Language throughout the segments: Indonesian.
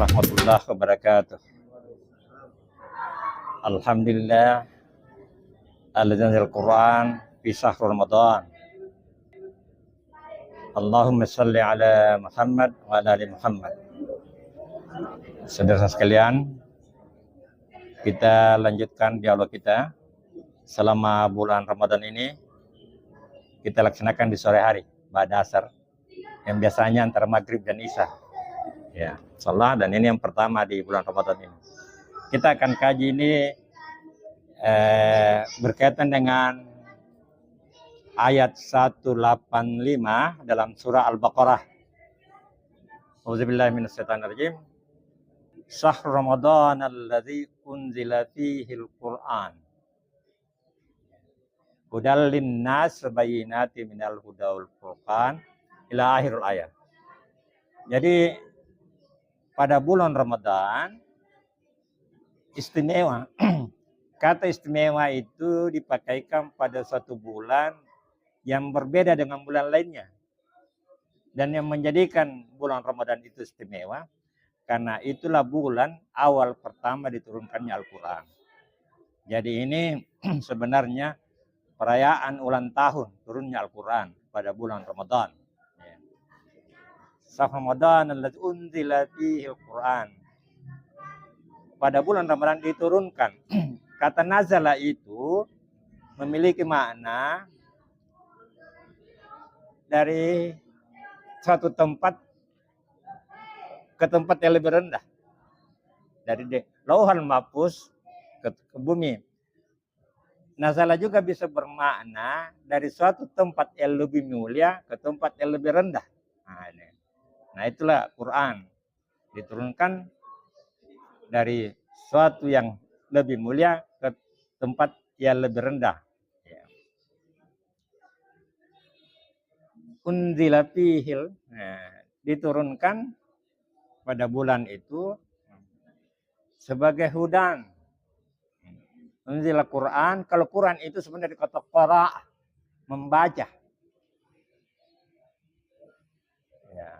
warahmatullahi wabarakatuh. Alhamdulillah alladzi anzal Qur'an fi syahr Ramadan. Allahumma shalli ala Muhammad wa ala ali Muhammad. Saudara sekalian, kita lanjutkan dialog kita selama bulan Ramadan ini. Kita laksanakan di sore hari, ba'da asar, yang biasanya antara maghrib dan isya. Ya, insyaallah, dan ini yang pertama di bulan Ramadan ini. Kita akan kaji ini berkaitan dengan ayat 185 dalam surah Al-Baqarah. Auzubillahi minasyaitonirrajim. Syahrul Ramadan alladzi unzila fihil Qur'an. Hudal linnas bayyinati minal huda wal furqan ila akhirul ayat. Jadi pada bulan Ramadan istimewa. Kata istimewa itu dipakaikan pada suatu bulan yang berbeda dengan bulan lainnya. Dan yang menjadikan bulan Ramadan itu istimewa karena itulah bulan awal pertama diturunkannya Al-Qur'an. Jadi ini sebenarnya perayaan ulang tahun turunnya Al-Quran pada bulan Ramadan. Syahrul Ramadan alladzi unzila fihi Al-Quran. Pada bulan Ramadan diturunkan. Kata nazala itu memiliki makna dari suatu tempat ke tempat yang lebih rendah. Dari Lauhul Mahfuz ke bumi. Nazala juga bisa bermakna dari suatu tempat yang lebih mulia ke tempat yang lebih rendah. Nah itulah Quran. Diturunkan dari suatu yang lebih mulia ke tempat yang lebih rendah. Unzila fihil, diturunkan pada bulan itu sebagai hudan. Unzil Quran, kalau Quran itu sebenarnya kata qara, membaca. Ya.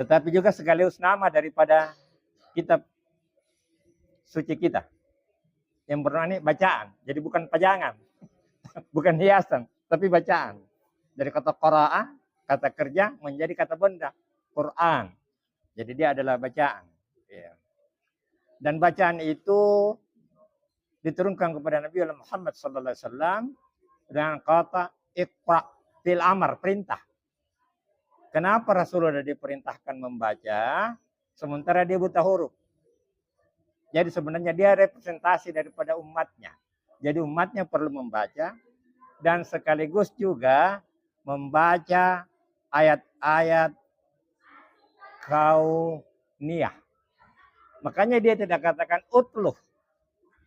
Tetapi juga sekaligus nama daripada kitab suci kita. Yang bermakna bacaan. Jadi bukan pajangan. Bukan hiasan, tapi bacaan. Dari kata qara, kata kerja menjadi kata benda, Quran. Jadi dia adalah bacaan. Ya. Dan bacaan itu diturunkan kepada Nabi Muhammad sallallahu alaihi wasallam dengan kata iqra fil amr, perintah. Kenapa Rasulullah diperintahkan membaca sementara dia buta huruf? Jadi sebenarnya dia representasi daripada umatnya. Jadi umatnya perlu membaca dan sekaligus juga membaca ayat-ayat kauniyah. Makanya dia tidak katakan utluh.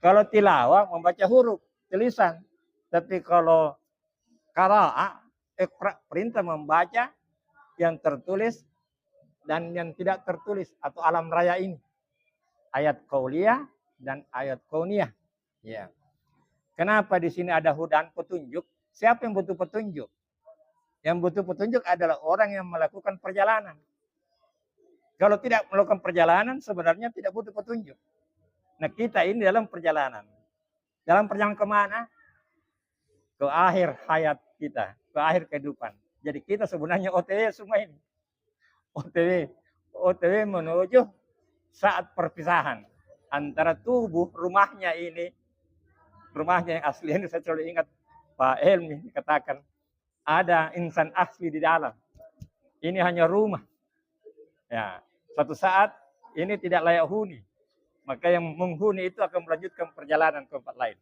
Kalau tilawah membaca huruf, tulisan. Tapi kalau qara'a, perintah membaca yang tertulis dan yang tidak tertulis atau alam raya ini. Ayat qauliyah dan ayat kauniyah. Ya. Kenapa di sini ada hudan petunjuk? Siapa yang butuh petunjuk? Yang butuh petunjuk adalah orang yang melakukan perjalanan. Kalau tidak melakukan perjalanan sebenarnya tidak butuh petunjuk. Nah kita ini dalam perjalanan. Dalam perjalanan kemana? Ke akhir hayat kita. Ke akhir kehidupan. Jadi kita sebenarnya OTW semua ini. OTW menuju saat perpisahan. Antara tubuh rumahnya ini. Rumahnya yang asli ini saya selalu ingat. Pak Helmi katakan. Ada insan asli di dalam. Ini hanya rumah. Ya, suatu saat ini tidak layak huni. Maka yang menghuni itu akan melanjutkan perjalanan ke tempat lain.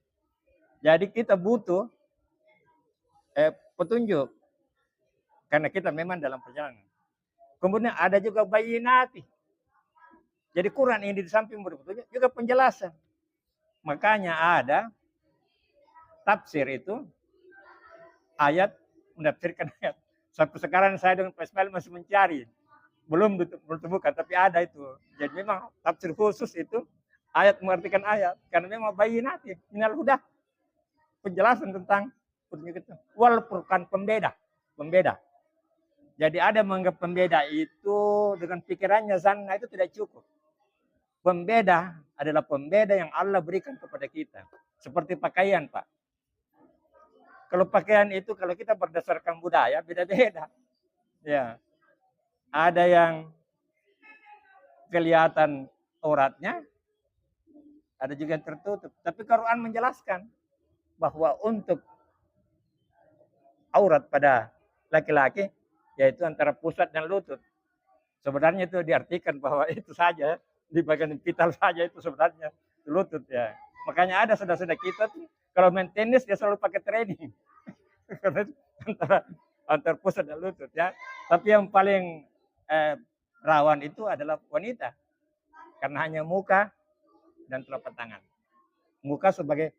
Jadi kita butuh petunjuk. Karena kita memang dalam perjalanan. Kemudian ada juga bayyinati. Jadi Quran ini di samping berpetunjuk juga penjelasan. Makanya ada tafsir itu ayat, menafsirkan ayat. Sampai sekarang saya dengan Pak Ismail masih mencari. Belum ditemukan, tapi ada itu. Jadi memang tafsir khusus itu ayat mengartikan ayat. Karena memang bayyinati minal huda. Penjelasan tentang petunjuk itu. Wal furqan, pembeda. Jadi ada menganggap pembeda itu dengan pikirannya zanna itu tidak cukup. pembeda adalah pembeda yang Allah berikan kepada kita. Seperti pakaian, Pak. Kalau pakaian itu kalau kita berdasarkan budaya beda-beda. Ya. Ada yang kelihatan auratnya, ada juga yang tertutup. Tapi Quran menjelaskan bahwa untuk aurat pada laki-laki yaitu antara pusat dan lutut. Sebenarnya itu diartikan bahwa itu saja di bagian vital saja itu sebenarnya lutut ya. Makanya ada saudara-saudara kita tuh kalau main tenis dia selalu pakai training. antara pusat dan lutut ya. Tapi yang paling rawan itu adalah wanita. Karena hanya muka dan telapak tangan. Muka sebagai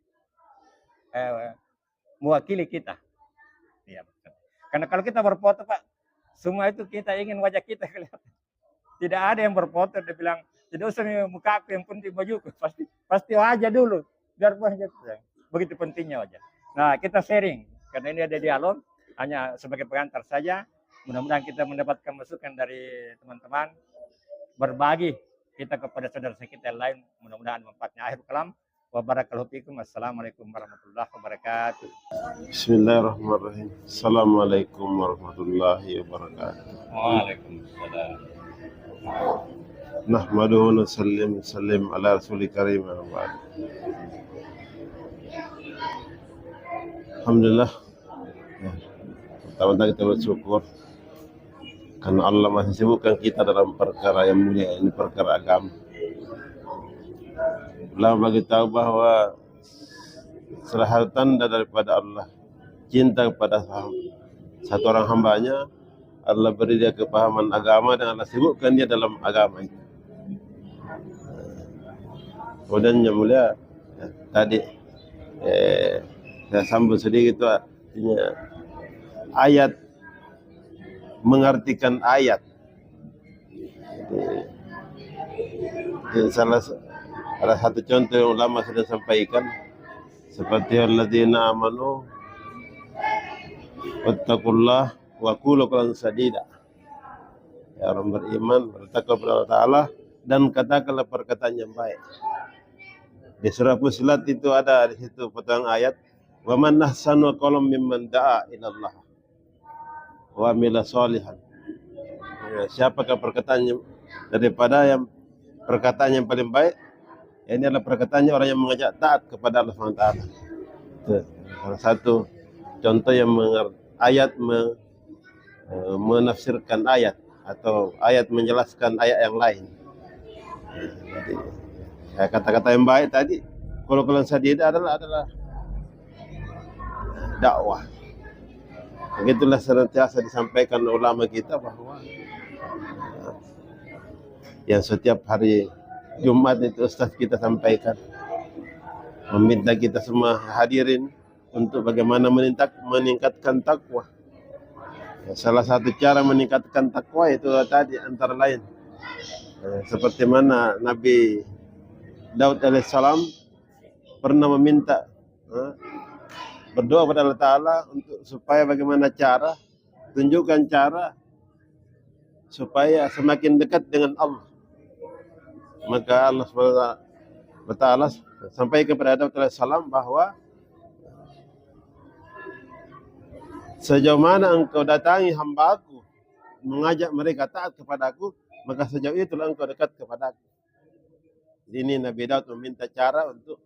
mewakili kita. Ya, karena kalau kita berfoto, Pak, semua itu kita ingin wajah kita kelihatan. Tidak ada yang berfoto dia bilang, tidak usah muka aku, yang penting bajuku. Pasti wajah dulu. Biar wajah. Begitu pentingnya wajah. Nah, kita sharing. Karena ini ada dialog, hanya sebagai pengantar saja. Mudah-mudahan kita mendapatkan masukan dari teman-teman. Berbagi kita kepada saudara kita yang lain. Mudah-mudahan manfaatnya. Akhir kalam. Wabarakallahu fikum. Assalamualaikum warahmatullahi wabarakatuh. Bismillahirrahmanirrahim. Assalamualaikum warahmatullahi wabarakatuh. Waalaikumsalam. Nahmaduhu wa sallim ala rasulil karim. Alhamdulillah. Ya. Pertama-tama kita bersyukur karena Allah masih sibukkan kita dalam perkara yang mulia ini, perkara agama. Allah bagi tahu bahwa salah satu tanda daripada Allah cinta kepada satu orang hambanya, Allah beri dia kepahaman agama dan Allah sibukkan dia dalam agama itu. Kemudian yang mulia ya, tadi saya sambung sedikit itu artinya ayat, mengartikan ayat. Jadi ada satu contoh yang ulama sudah sampaikan seperti alladzina amanu wattaqullah wa qulu qawlan sadida. Ya, orang beriman bertakwa kepada Allah Ta'ala dan katakanlah perkataan yang baik. Di surah Fussilat itu ada di situ potongan ayat, wa man ahsanu qawlan mimman da'a ila Allah wa amila sholihan. Ya, siapakah perkataannya daripada yang perkataan yang paling baik? Ini adalah perkataannya orang yang mengajak taat kepada Allah SWT. Itu salah satu contoh yang ayat menafsirkan ayat atau ayat menjelaskan ayat yang lain. Jadi kata-kata yang baik tadi, kalau sadida adalah dakwah. Begitulah senantiasa disampaikan ulama kita bahwa yang setiap hari Jumat itu Ustaz kita sampaikan, meminta kita semua hadirin untuk bagaimana meningkatkan takwa. Ya, salah satu cara meningkatkan takwa itu tadi antara lain seperti mana Nabi Daud alaihissalam pernah meminta berdoa kepada Allah Ta'ala untuk supaya bagaimana cara, tunjukkan cara supaya semakin dekat dengan Allah. Maka Allah SWT sampai kepada Daud alaihissalam bahwa sejauh mana engkau datangi hamba-Aku, mengajak mereka taat kepada-Aku, maka sejauh itulah engkau dekat kepada-Aku. Ini Nabi Daud meminta cara untuk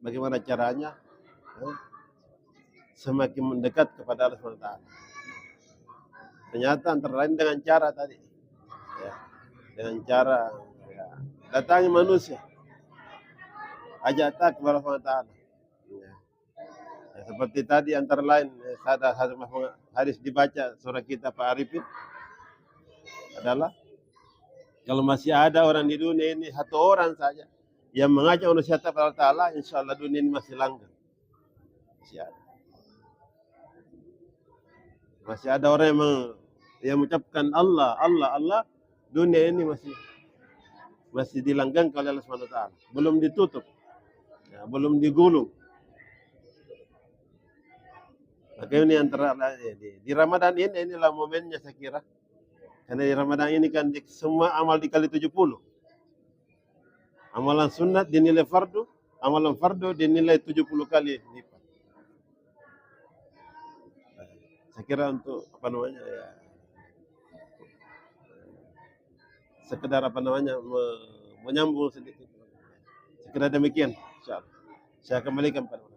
bagaimana caranya semakin mendekat kepada Allah SWT. Ternyata antara lain dengan cara tadi, ya, dengan cara datangi manusia, ajak taat kepada Allah SWT. Ya. Ya, seperti tadi antara lain ada hadis dibaca surah kita Pak Arifin adalah kalau masih ada orang di dunia ini satu orang saja yang mengajak manusia kepada Allah Ta'ala, insya Allah dunia ini masih langgeng. Masih ada orang yang mengucapkan Allah, Allah, Allah, dunia ini masih dilanggengkan oleh Allah SWT. Belum ditutup, ya, belum digulung. Maka ini antara di Ramadan inilah momennya saya kira. Karena di Ramadan ini kan semua amal dikali 70. Amalan sunat dinilai fardu, amalan fardu dinilai 70 kali lipat. Saya kira untuk apa namanya ya, sekedar apa namanya menyambung sedikit. Saya kira demikian. Insyaallah. Saya kembalikan pada